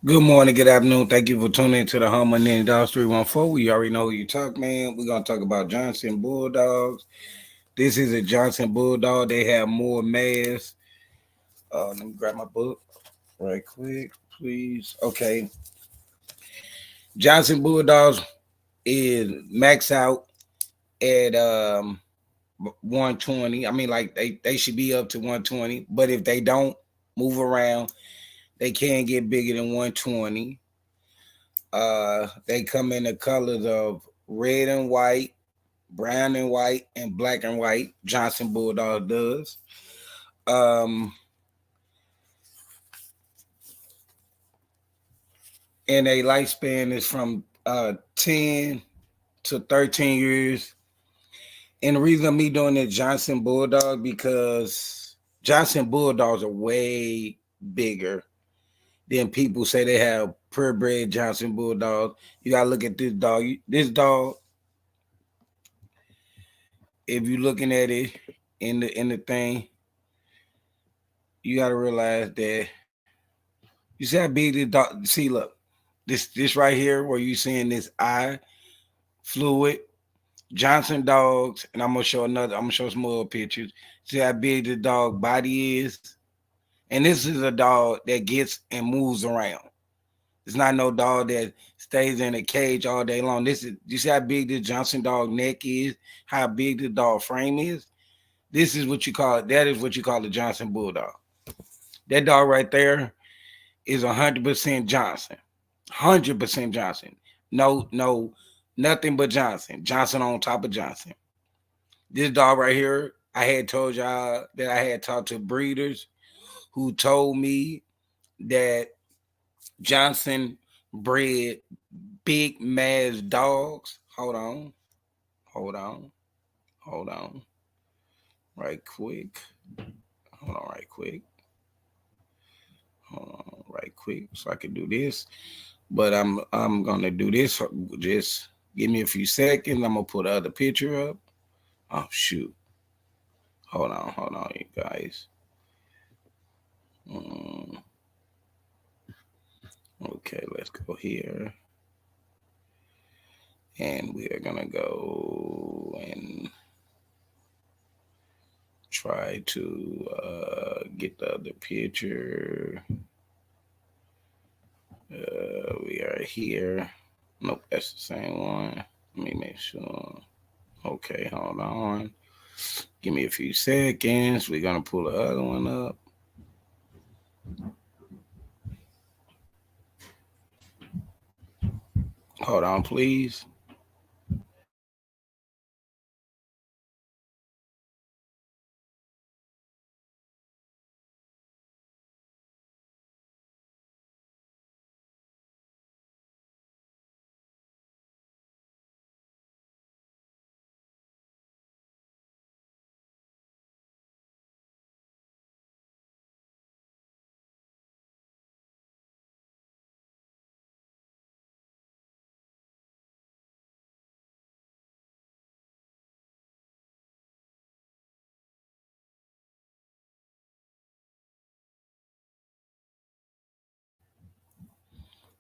Good morning, good afternoon. Thank you for tuning into the Home of Nanny Dogs 314. We already know who you talk, man. We're gonna talk about Johnson Bulldogs. This is a Johnson Bulldog. They have more mass. Let me grab my book right quick, please. Okay. Johnson Bulldogs is max out at 120. I mean, like they should be up to 120, but if they don't move around, they can get bigger than 120. They come in the colors of red and white, brown and white, and black and white. Johnson Bulldog does. Um, and a lifespan is from 10 to 13 years. And the reason of me doing the Johnson Bulldog because Johnson Bulldogs are way bigger than people say they have purebred Johnson Bulldogs. You gotta look at this dog. This dog, if you're looking at it in the thing, you gotta realize that you see how big this dog. See, look, this right here where you seeing this eye fluid. Johnson dogs, and I'm gonna show another. I'm gonna show some more pictures. See how big the dog body is, and this is a dog that gets and moves around. It's not no dog that stays in a cage all day long. This is you see how big the Johnson dog neck is, how big the dog frame is. This is what you call it. That is what you call a Johnson Bulldog. That dog right there is 100% Johnson. 100% Johnson. No, nothing but Johnson. Johnson on top of Johnson. This dog right here, I had told y'all that I had talked to breeders who told me that Johnson bred big mass dogs. Hold on, hold on, right quick. Hold on, right quick. Hold on, right quick, so I can do this. But I'm gonna do this. Just give me a few seconds. I'm gonna put the other picture up. Oh shoot! Hold on, you guys. Um, okay, let's go here, and we are gonna go and try to get the other picture. We are here. Nope, that's the same one. Let me make sure. Okay, hold on. Give me a few seconds. We're gonna pull the other one up. Hold on, please.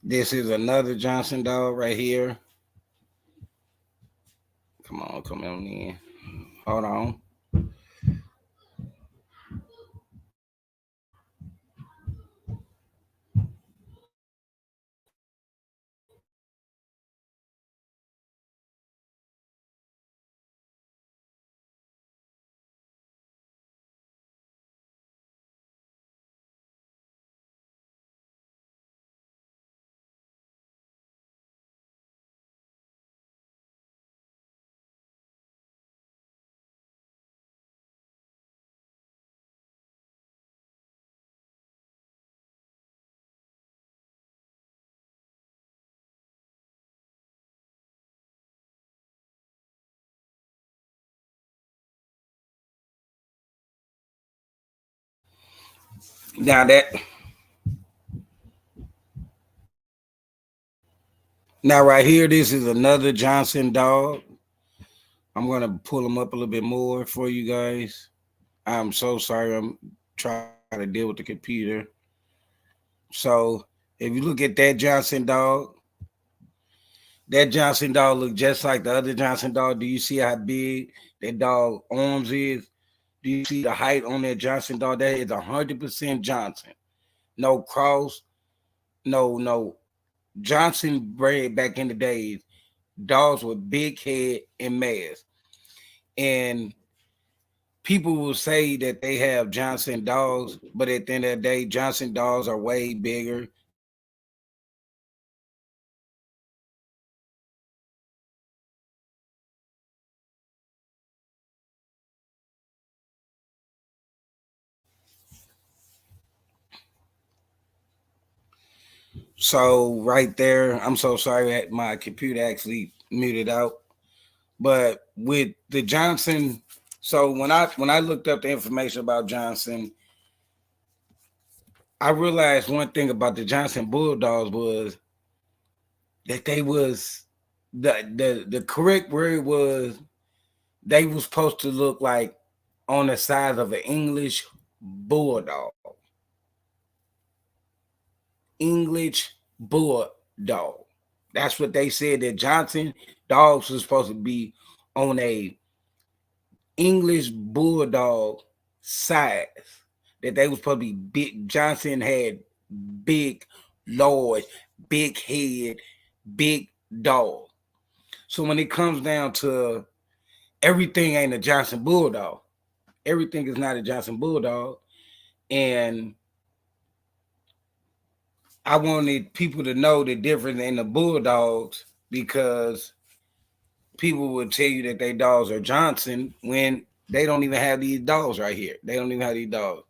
This is another Johnson dog right here. Come on in. Hold on. Now that now right here, this is another Johnson dog. I'm gonna pull them up a little bit more for you guys. I'm so sorry. I'm trying to deal with the computer. So If you look at that Johnson dog look just like the other Johnson dog. Do you see how big that dog arms is? Do you see the height on that Johnson dog? That is 100% Johnson. No cross, no. Johnson bred back in the days, dogs with big head and mass. And people will say that they have Johnson dogs, but at the end of the day, Johnson dogs are way bigger. They have way more mass. And Johnson dogs are so right there. I'm so sorry that my computer actually muted out. But with the Johnson, so when I looked up the information about Johnson, I realized one thing about the Johnson Bulldogs was that they was the correct word was they was supposed to look like on the size of an English bulldog. English bulldog. That's what they said that Johnson dogs was supposed to be on a English bulldog size. That they was supposed to be big. Johnson had big, large, big head, big dog. So when it comes down to everything ain't a Johnson Bulldog. Everything is not a Johnson Bulldog. And I wanted people to know the difference in the Bulldogs because people would tell you that they dogs are Johnson when they don't even have these dogs right here. They don't even have these dogs.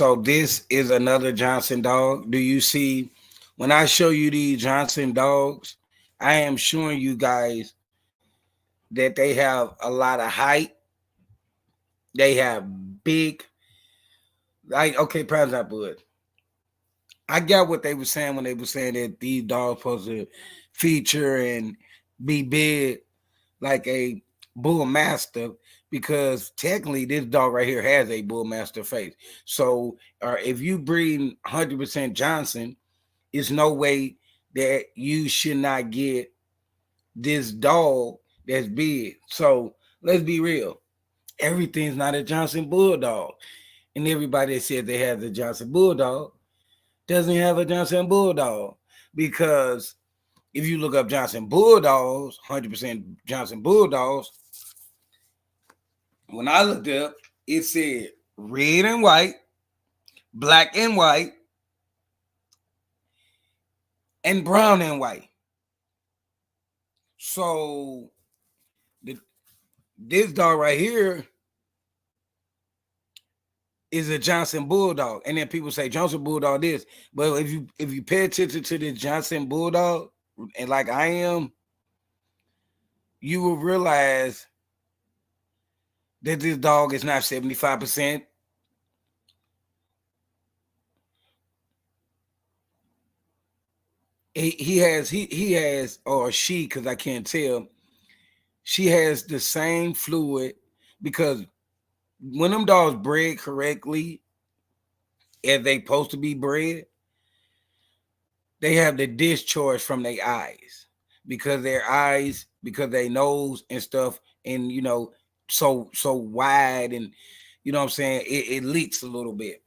So this is another Johnson dog. Do you see when I show you these Johnson dogs, I am showing you guys that they have a lot of height. They have big, like okay, for example, I got what they were saying when they were saying that these dogs supposed to feature and be big like a bull mastiff because technically this dog right here has a bull mastiff face. So if you breed 100% Johnson, it's no way that you should not get this dog that's big. So let's be real. Everything's not a Johnson Bulldog. And everybody that says they have the Johnson Bulldog doesn't have a Johnson Bulldog. Because if you look up Johnson Bulldogs, 100% Johnson Bulldogs, when I looked up, it said red and white, black and white, and brown and white. So the, this dog right here is a Johnson Bulldog. And then people say Johnson Bulldog this. But if you pay attention to this Johnson Bulldog, and like I am, you will realize that this dog is not 75%. he has, or she, because I can't tell, she has the same fluid, because when them dogs bred correctly, as they supposed to be bred, they have the discharge from their eyes, because their eyes, because their nose and stuff, and so wide, and what I'm saying, it leaks a little bit.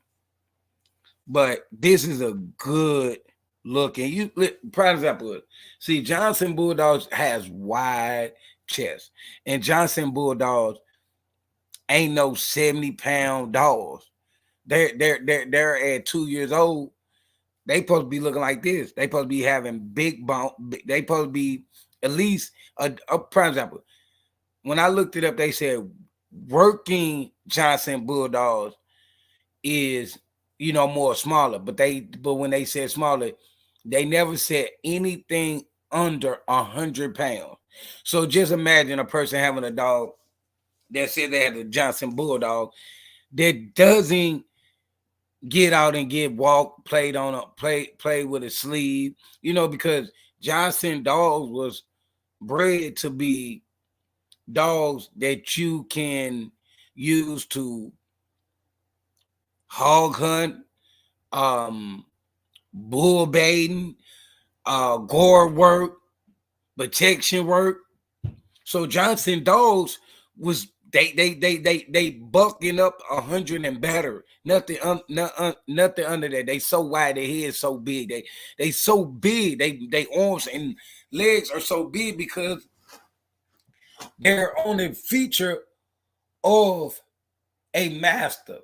But this is a good look. And prime example, see, Johnson Bulldogs has wide chest, and Johnson Bulldogs ain't no 70-pound dogs. They're at 2 years old. They supposed to be looking like this. They supposed to be having big bone. They supposed to be at least a prime example. When I looked it up, they said working Johnson Bulldogs is more smaller, but when they said smaller, they never said anything under 100 pounds. So just imagine a person having a dog that said they had a Johnson Bulldog that doesn't get out and get walked, play with a sleeve, because Johnson dogs was bred to be dogs that you can use to hog hunt, bull baiting, gore work, protection work. So Johnson dogs was they bucking up 100 and better. Nothing nothing under that. They so wide, their head so big. They so big. They arms and legs are so big because they're on the feature of a master.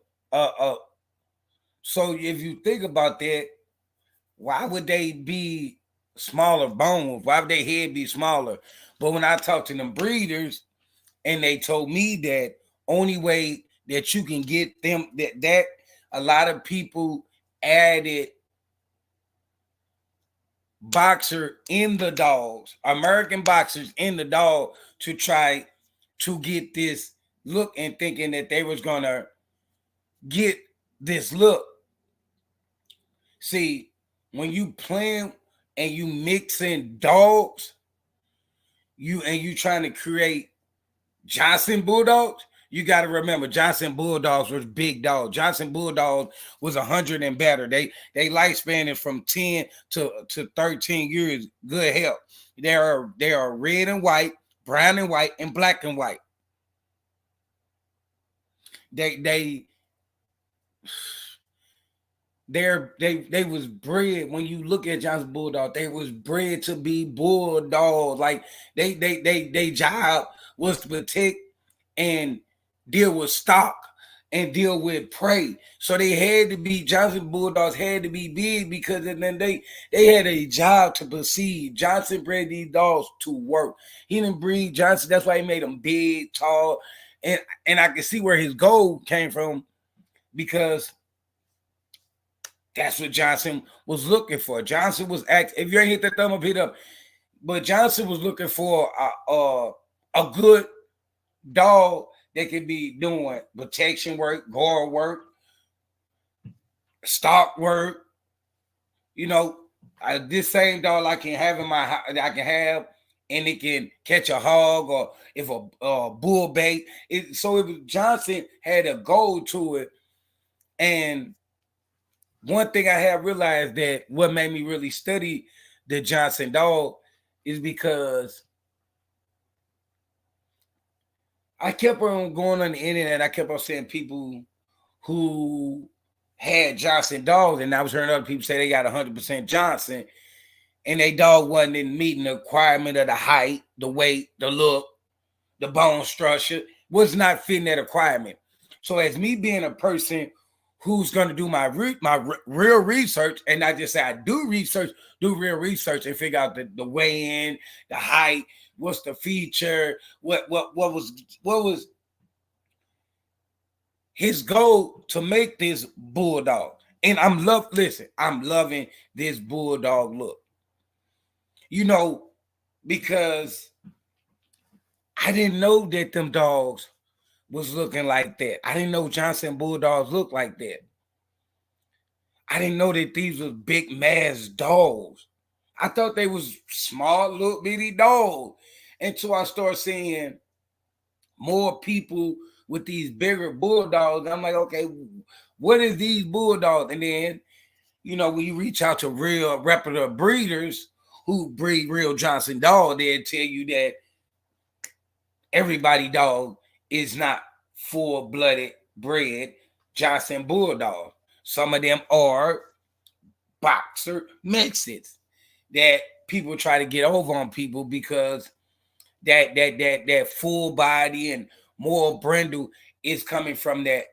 So if you think about that, why would they be smaller bones? Why would their head be smaller? But when I talked to them breeders, and they told me that only way that you can get them, that a lot of people added boxer in the dogs, American boxers in the dog, to try to get this look, and thinking that they was gonna get this look. See, when you playing and you mixing dogs, you trying to create Johnson Bulldogs, you got to remember Johnson Bulldogs was big dogs. Johnson Bulldogs was 100 and better. They lifespan is from 10 to 13 years. Good health. They are red and white, brown and white, and black and white. They was bred. When you look at Johnson Bulldog, they was bred to be bulldogs. Like they job was to protect and deal with stock and deal with prey. So they had to be, Johnson Bulldogs had to be big, because then they had a job to proceed. Johnson bred these dogs to work. He didn't breed Johnson. That's why he made them big, tall, and I can see where his goal came from, because that's what Johnson was looking for. Johnson was if you ain't hit that thumb up, hit up. But Johnson was looking for a good dog that could be doing protection work, guard work, stock work. This same dog I can have and it can catch a hog, or if a bull bait. So if Johnson had a goal to it, and one thing I have realized, that what made me really study the Johnson dog is because I kept on going on the internet. I kept on seeing people who had Johnson dogs, and I was hearing other people say they got 100% Johnson, and they dog wasn't in meeting the requirement of the height, the weight, the look, the bone structure, was not fitting that requirement. So as me being a person who's going to do my real research, and not just say I do real research and figure out the weigh-in, the height, what's the feature, what was his goal to make this bulldog. And I'm loving this bulldog look. Because I didn't know that them dogs was looking like that. I didn't know Johnson Bulldogs looked like that. I didn't know that these was big mass dogs. I thought they was small, little bitty dogs. Until I start seeing more people with these bigger bulldogs. I'm like, okay, what is these bulldogs? And then, when you reach out to real reputable breeders who breed real Johnson dog, they'll tell you that everybody dog is not full-blooded bred Johnson bulldog. Some of them are boxer mixes that people try to get over on people because that full body and more brindle is coming from that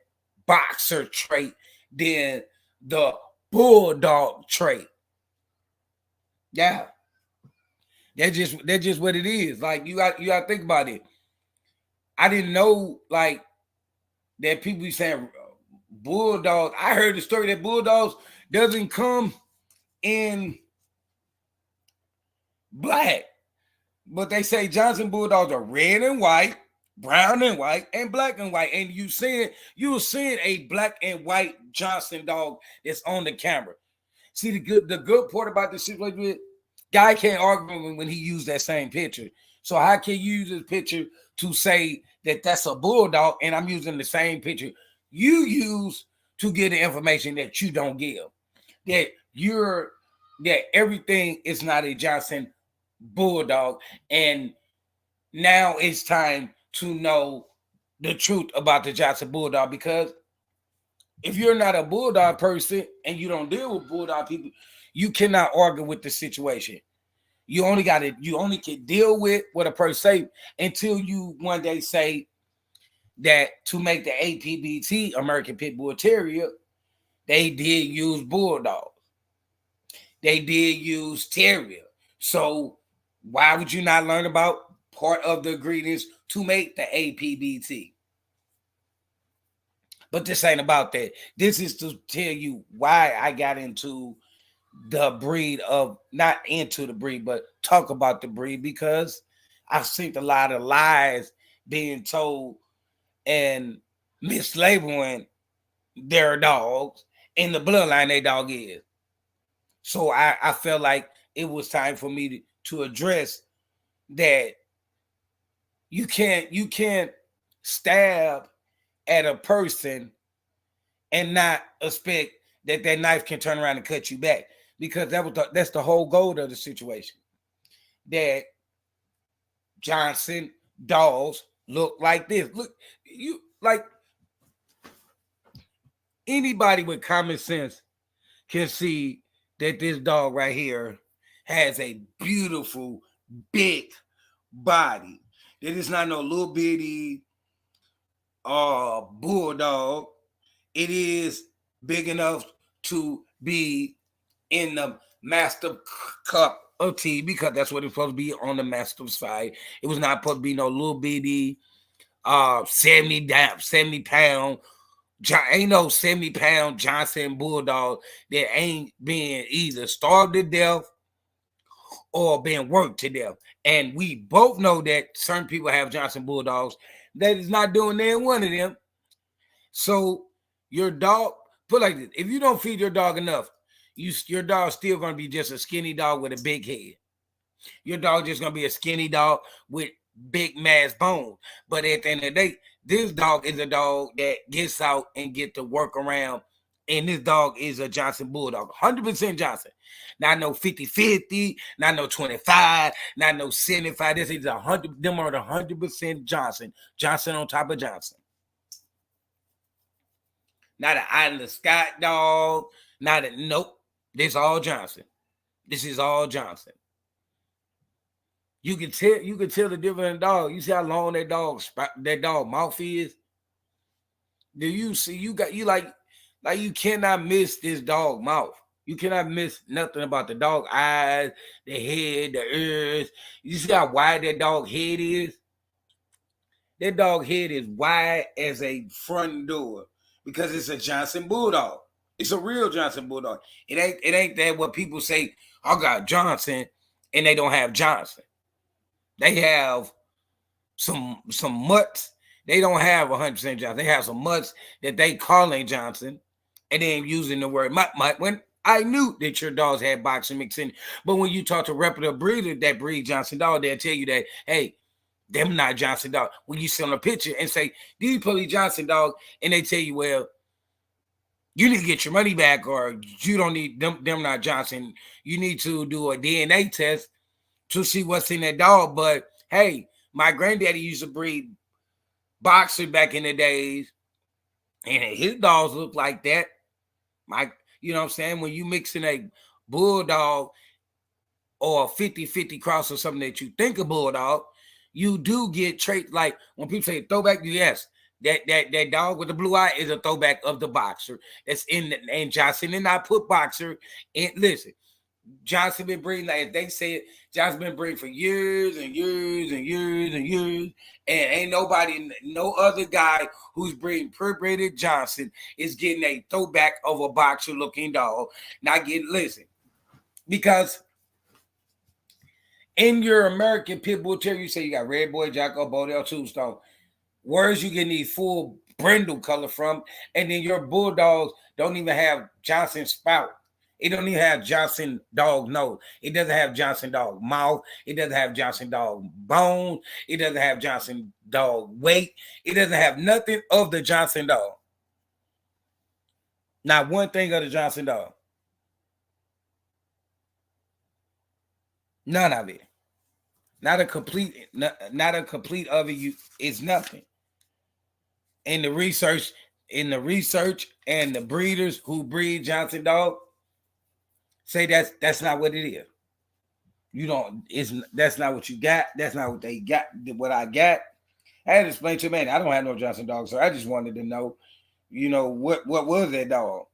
boxer trait than the bulldog trait. Yeah. That's just what it is. Like you got to think about it. I didn't know like that people be saying bulldogs. I heard the story that bulldogs doesn't come in black. But they say Johnson bulldogs are red and white, brown and white, and black and white. And you're seeing a black and white Johnson dog that's on the camera. See the good part about this situation, guy can't argue when he used that same picture. So how can you use this picture to say that that's a bulldog and I'm using the same picture you use to get the information that you don't give? That everything is not a Johnson bulldog, and now it's time to know the truth about the Johnson bulldog, because if you're not a bulldog person and you don't deal with bulldog people, you cannot argue with the situation. You only can deal with what a person say until you one day say that to make the APBT, American Pit Bull Terrier, they did use bulldogs. They did use terrier. So why would you not learn about part of the ingredients to make the APBT? But this ain't about that. This is to tell you why I got into the breed of, not into the breed, but talk about the breed, because I've seen a lot of lies being told and mislabeling their dogs in the bloodline their dog is. So I felt like it was time for me to address that you can't stab at a person and not expect that knife can turn around and cut you back, because that's the whole goal of the situation. That Johnson dogs look like this. Look, you like anybody with common sense can see that this dog right here has a beautiful, big body. That is not no little bitty bulldog. It is big enough to be in the Master Cup of tea, because that's what it's supposed to be on the Master side. It was not supposed to be no little bitty 70 pound. Ain't no 70-pound Johnson bulldog that ain't been either starved to death or been worked to death. And we both know that certain people have Johnson bulldogs that is not doing that one of them. So your dog, put like this, if you don't feed your dog enough, your dog's still going to be just a skinny dog with a big head. Your dog just going to be a skinny dog with big mass bones. But at the end of the day, this dog is a dog that gets out and get to work around. And this dog is a Johnson bulldog, 100% Johnson. Not no 50-50, not no 25, not no 75. This is 100. Them are the 100% Johnson. Johnson on top of Johnson. Not an Island Scott dog. Nope. This all Johnson. This is all Johnson. You can tell the difference in the dog. You see how long that dog mouth is? Do you see you cannot miss this dog mouth. You cannot miss nothing about the dog eyes, the head, the ears. You see how wide that dog head is? That dog head is wide as a front door because it's a Johnson bulldog. It's a real Johnson bulldog. It ain't that what people say, I got Johnson, and they don't have Johnson. They have some mutts. They don't have 100% Johnson. They have some mutts that they calling Johnson, and then using the word mutt. When I knew that your dogs had boxer mix in. But when you talk to reputable breeders that breed Johnson dog, they'll tell you that, hey, them not Johnson dog. When you see on a picture and say, these police Johnson dog, and they tell you, well, you need to get your money back, or you don't need them not Johnson. You need to do a DNA test to see what's in that dog. But hey, my granddaddy used to breed boxer back in the days, and his dogs look like that. You know what I'm saying? When you mix in a bulldog or a 50-50 cross or something that you think a bulldog, you do get traits like when people say throwback, yes, that dog with the blue eye is a throwback of the boxer. That's in the, and Johnson did not put boxer in. Listen, Johnson been breeding, like they said, Johnson been breeding for years and years and years and years. And ain't nobody, no other guy who's breeding purebred Johnson is getting a throwback of a boxer looking dog. Not getting, listen, because in your American pit bull terrier, you say you got Red Boy, Jocko, Bodell, Tombstone. Where's you getting these full brindle color from? And then your bulldogs don't even have Johnson spout. It don't even have Johnson dog nose. It doesn't have Johnson dog mouth. It doesn't have Johnson dog bone. It doesn't have Johnson dog weight. It doesn't have nothing of the Johnson dog. Not one thing of the Johnson dog. None of it. Not a complete of it. It's nothing. In the research and the breeders who breed Johnson dog say that's not what it is. That's not what you got. That's not what they got. What I got. I had to explain to a man, I don't have no Johnson dog, so I just wanted to know, what was that dog?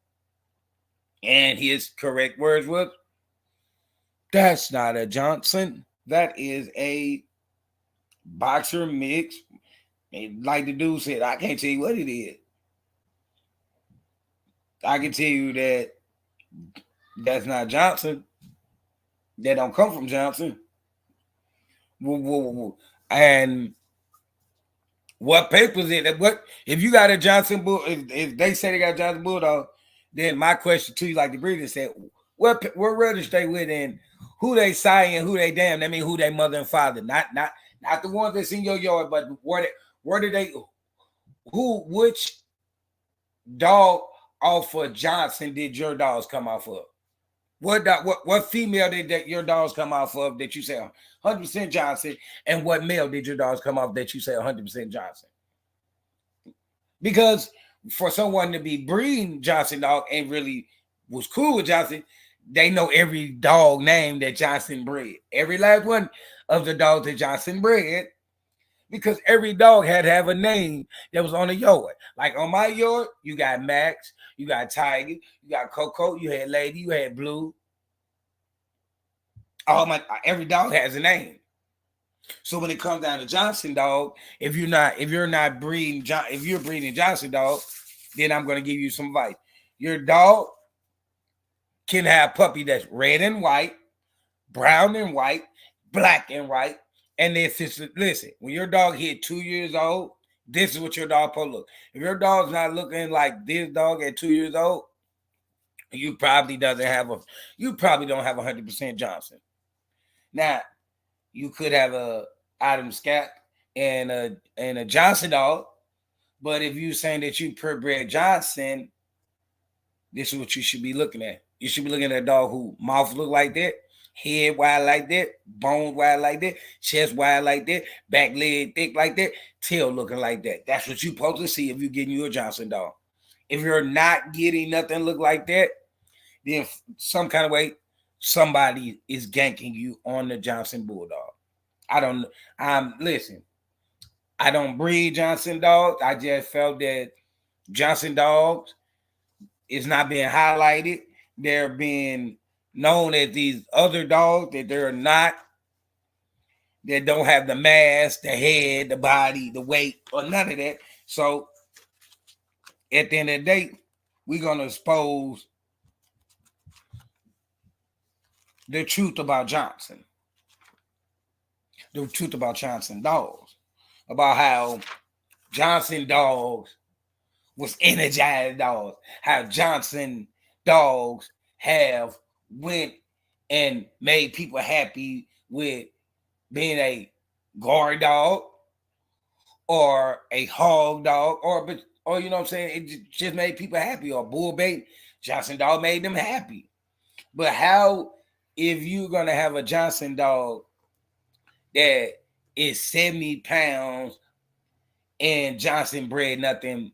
And his correct words was, that's not a Johnson. That is a boxer mix. And like the dude said, I can't tell you what it is. I can tell you that that's not Johnson. That don't come from Johnson. And what papers it? What if you got a Johnson bull? If they say they got a Johnson bulldog, then my question to you, like the breeder said, what register they with and who they sign and who they damn? That mean who they mother and father, not the ones that's in your yard, but where did they? Which dog off of Johnson did your dogs come off of? What female did your dogs come off of that you say 100% Johnson, and what male did your dogs come off that you say 100% Johnson? Because for someone to be breeding Johnson dog and really was cool with Johnson, they know every dog name that Johnson bred. Every last one of the dogs that Johnson bred, because every dog had to have a name that was on the yard. Like on my yard, you got Max, you got Tiger, you got Coco, you had Lady, you had Blue. Every dog has a name. So when it comes down to Johnson dog, if you're breeding Johnson dog, then I'm going to give you some advice. Your dog can have puppy that's red and white, brown and white, black and white. And then listen, when your dog hit 2 years old, this is what your dog supposed to look. If your dog's not looking like this dog at 2 years old, you probably don't have 100% Johnson. Now, you could have a Adam Scat and a Johnson dog, but if you're saying that you purebred Johnson, this is what you should be looking at. You should be looking at a dog who mouth look like that, head wide like that, bones wide like that, chest wide like that, back leg thick like that, tail looking like that. That's what you're supposed to see if you're getting you a Johnson dog. If you're not getting nothing look like that, then some kind of way somebody is ganking you on the Johnson bulldog. Listen, I don't breed Johnson dogs. I just felt that Johnson dogs is not being highlighted. They're being known as these other dogs that that don't have the mass, the head, the body, the weight, or none of that. So at the end of the day, we're going to expose the truth about Johnson. The truth about Johnson dogs. About how Johnson dogs was energized dogs. How Johnson dogs have went and made people happy with being a guard dog or a hog dog, or you know what I'm saying, it just made people happy, or bull bait Johnson dog made them happy. But how, if you're gonna have a Johnson dog that is 70 pounds and Johnson bred nothing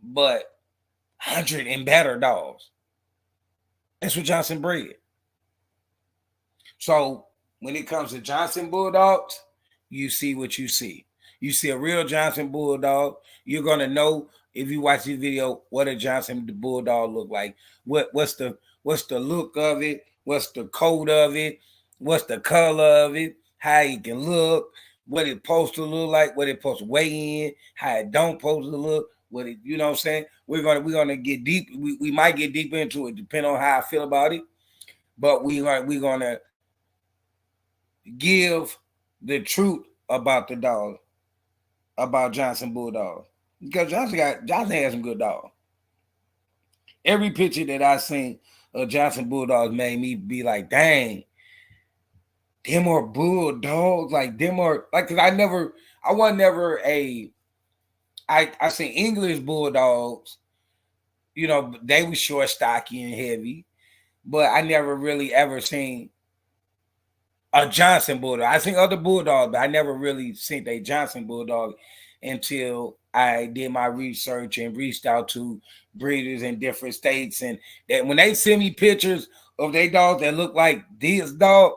but 100 and better dogs? That's what Johnson bred. So when it comes to Johnson Bulldogs, you see what you see. You see a real Johnson Bulldog, you're gonna know if you watch this video what a Johnson Bulldog look like. What's the look of it? What's the coat of it? What's the color of it? How it can look? What it supposed to look like? What it supposed to weigh in? How it don't supposed to look? What it, you know what I'm saying? We're gonna get deep. We might get deep into it, depending on how I feel about it. But we're gonna give the truth about the dog, about Johnson Bulldog, because Johnson has some good dogs. Every picture that I seen of Johnson Bulldogs made me be like, dang, them are Bulldogs, like them are like, because I was never I seen English Bulldogs, you know, they were short, stocky, and heavy, but I never really ever seen a Johnson Bulldog. I seen other Bulldogs, but I never really seen a Johnson Bulldog until I did my research and reached out to breeders in different states. And that when they send me pictures of their dogs that look like this dog,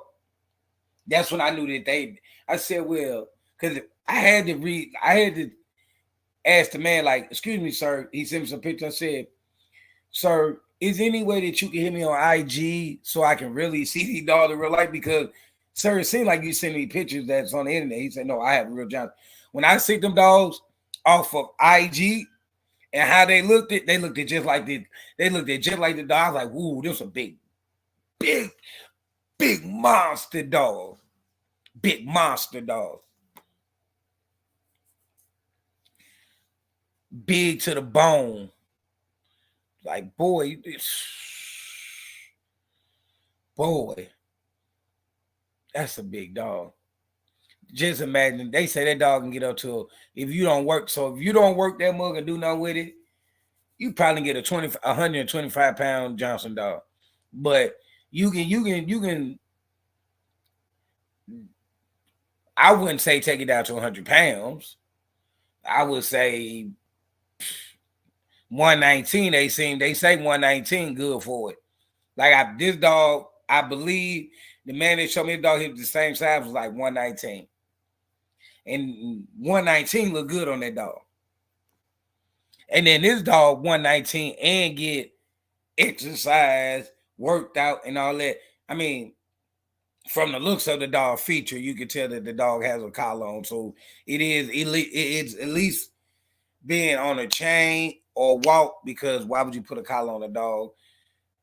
that's when I knew that I said, well, because I had to ask the man, like, excuse me, sir. He sent me some pictures. I said, sir, is there any way that you can hit me on IG so I can really see these dogs in real life? Because, sir, it seemed like you send me pictures that's on the internet. He said, no, I have a real Johnson. When I see them dogs off of IG and how they looked at just like this. They looked at just like the dog. I was like, ooh, this is a big monster dog. Big monster dog. Big to the bone. Like, boy, that's a big dog. Just imagine, they say that dog can get up to, if you don't work that mug and do nothing with it, you probably get a 125 pound Johnson dog. But you can, I wouldn't say take it down to 100 pounds. I would say 119. They say 119 good for it. Like this dog, I believe the man that showed me the dog, he was the same size, was like 119. And 119 look good on that dog. And then this dog 119 and get exercise, worked out, and all that. I mean, from the looks of the dog feature, you can tell that the dog has a collar on. So it's at least being on a chain or walk, because why would you put a collar on a dog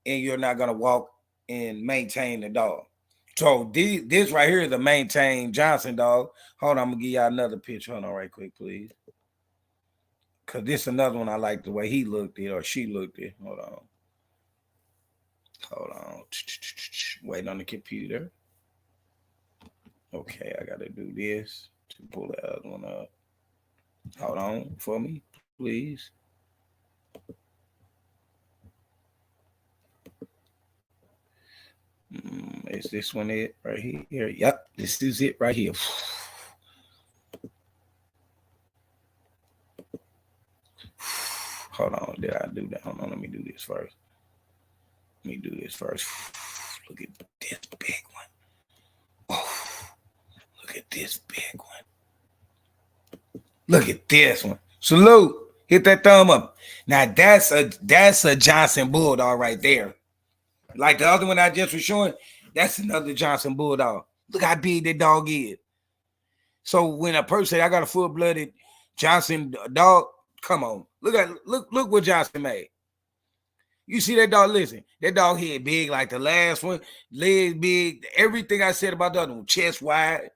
and you're not going to walk and maintain the dog? So this right here is a maintained Johnson dog. Hold on, I'm going to give y'all another picture. Hold on right quick, please. Because this is another one I like the way he looked it or she looked it. Hold on. Waiting on the computer. Okay, I got to do this to pull the other one up. Hold on for me, please. Is this one it right here? Yep, this is it right here. Hold on, did I do that? Hold on, let me do this first. Look at this big one. Oh, look at this big one. Look at this one. Salute. Hit that thumb up. Now that's a Johnson Bulldog right there. Like the other one I just was showing, that's another Johnson Bulldog. Look how big that dog is. So when a person say I got a full-blooded Johnson dog, come on. Look what Johnson made. You see that dog? Listen, that dog head big like the last one, legs big, everything I said about the other one, chest wide,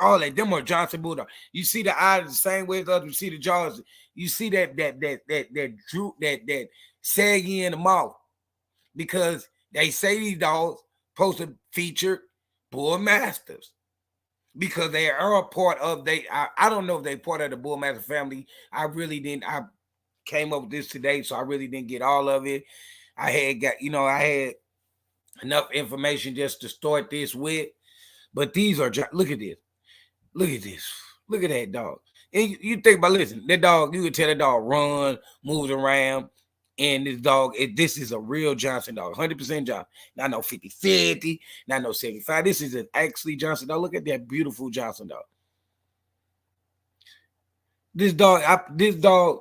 all that. Them are Johnson Bulldog. You see the eyes the same way as the other. You see the jaws. You see that droop, that saggy in the mouth, because They say these dogs supposed to feature bull masters because they are a part of I don't know if they're part of the bull master family. I really didn't. I came up with this today, so I really didn't get all of it. I had enough information just to start this with. But these are look at this. Look at this. Look at that dog. And you think about, listen, that dog, you could tell that dog run, moves around. And this dog, this is a real Johnson dog, 100% Johnson. Not no 50-50, not no 75. This is an actually Johnson dog. Look at that beautiful Johnson dog. This dog,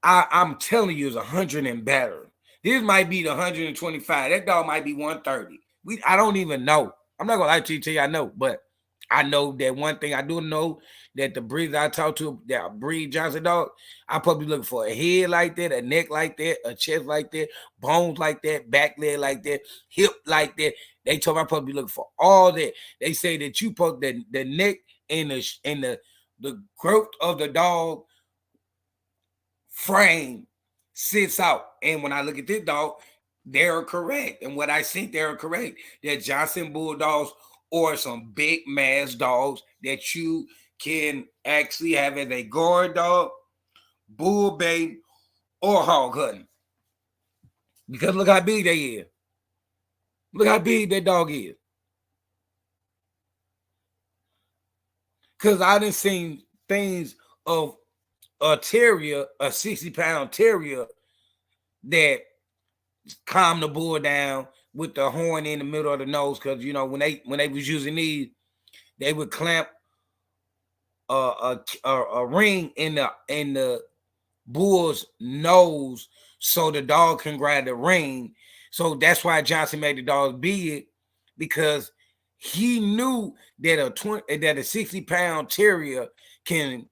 I'm telling you, is 100 and better. This might be the 125. That dog might be 130. I don't even know. I'm not gonna lie to you, I know, but I know that one thing I do know, that the breeds I talk to that breed Johnson dog, I probably looking for a head like that, a neck like that, a chest like that, bones like that, back leg like that, hip like that. They told me I probably looking for all that. They say that you put the neck and the growth of the dog frame sits out. And when I look at this dog, they're correct. And what I think they're correct. That Johnson Bulldogs or some big mass dogs that you can actually have as a guard dog, bull bait, or hog hunting. Because look how big they is. Look how big that dog is. Because I done seen things of a terrier, a 60-pound terrier, that calm the bull down with the horn in the middle of the nose. Because when they was using these, they would clamp a ring in the bull's nose so the dog can grab the ring. So that's why Johnson made the dog big, because he knew that a 60-pound terrier can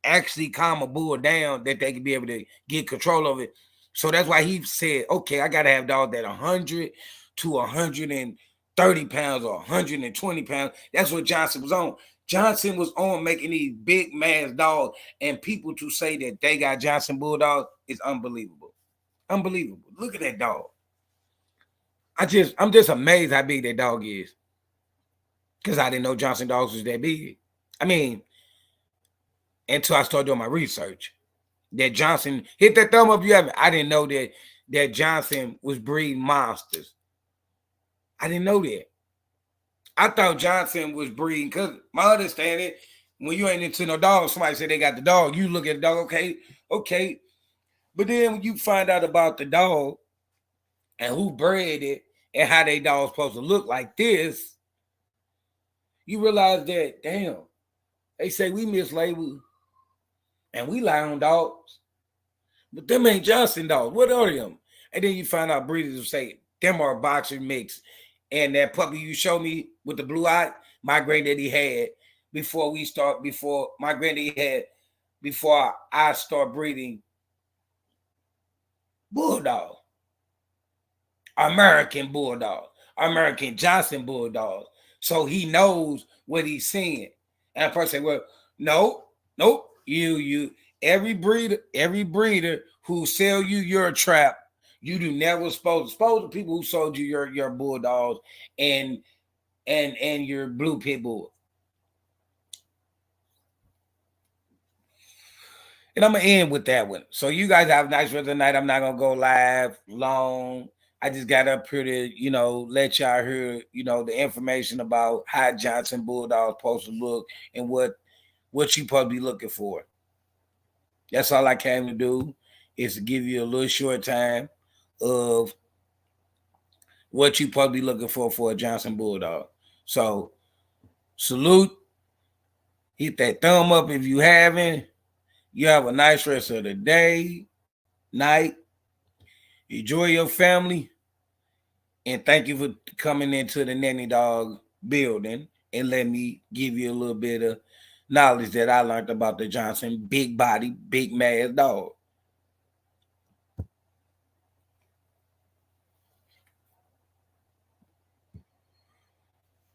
actually calm a bull down, that they can be able to get control of it. So that's why he said, okay, I got to have dogs that 100 to 130 pounds or 120 pounds. That's what Johnson was on. Johnson was on making these big mass dogs, and people to say that they got Johnson Bulldogs is unbelievable. Unbelievable. Look at that dog. I'm just amazed how big that dog is, because I didn't know Johnson dogs was that big. I mean, until I started doing my research. That Johnson, hit that thumb up if you haven't. I didn't know that Johnson was breeding monsters. I didn't know that. I thought Johnson was breeding, because my understanding, when you ain't into no dog, somebody say they got the dog, you look at the dog, okay. But then when you find out about the dog and who bred it and how they dog's supposed to look like this, you realize that, damn, they say we mislabeled and we lie on dogs, but them ain't Johnson dogs. What are them? And then you find out breeders will say them are boxer mix. And that puppy you showed me with the blue eye, my granddaddy had before I start breeding bulldog, American bulldog, American Johnson Bulldogs. So he knows what he's seeing. And a person say, well, nope. You every breeder who sell you your trap, you do never expose the people who sold you your bulldogs and your blue pit bull. And I'm gonna end with that one. So you guys have a nice rest of the night. I'm not gonna go live long. I just got up here to, let y'all hear, the information about how Johnson Bulldogs supposed to look and what you probably looking for. That's all I came to do, is to give you a little short time of what you probably looking for a Johnson Bulldog. So salute. Hit that thumb up if you haven't. You have a nice rest of the day, night. Enjoy your family. And thank you for coming into the Nanny Dog building and let me give you a little bit of knowledge that I learned about the Johnson big body, big mass dog.